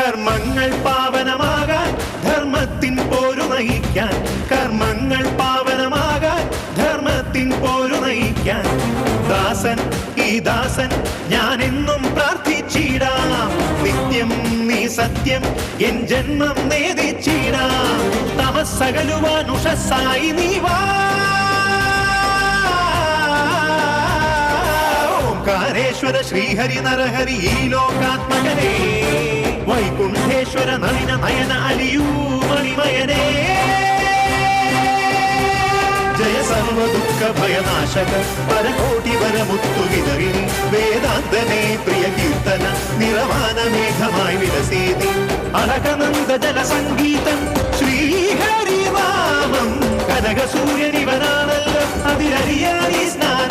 കർമ്മങ്ങൾ പാവനമാകാൻ ധർമ്മത്തിൻ പോരു നയിക്കാൻ, കർമ്മങ്ങൾ പാവനമാകാൻ ധർമ്മത്തിൻ പോരു നയിക്കാൻ. ദാസൻ ഈ ദാസൻ ഞാൻ എന്നും പ്രാർത്ഥിച്ചിടാം, നിത്യം നീ സത്യം എൻ ജന്മം നേദിച്ചിടാം. തമസ്സകലുവാൻ ഉഷസ്സായി നീ വാ. ഓംകാരേശ്വര ശ്രീഹരി നരഹരി ഈ ലോകാത്മകനേ, വൈകുണ്ഠേശ്വര നളിന നയന അലിയൂ മണിമയനേ. ജയ സർവ ദുഃഖ ഭയനാശക പരകോടി വരമുത്തു വിതറിനി, വേദാന്തനേ പ്രിയ കീർത്തന നിറവാന മേഘമായി വിലസേതി. അളകനന്ദ ജല സംഗീതം ശ്രീഹരിനാമം, കനക സൂര്യനിവനാണല്ലോ അതിരറിയാനി സ്നാനം.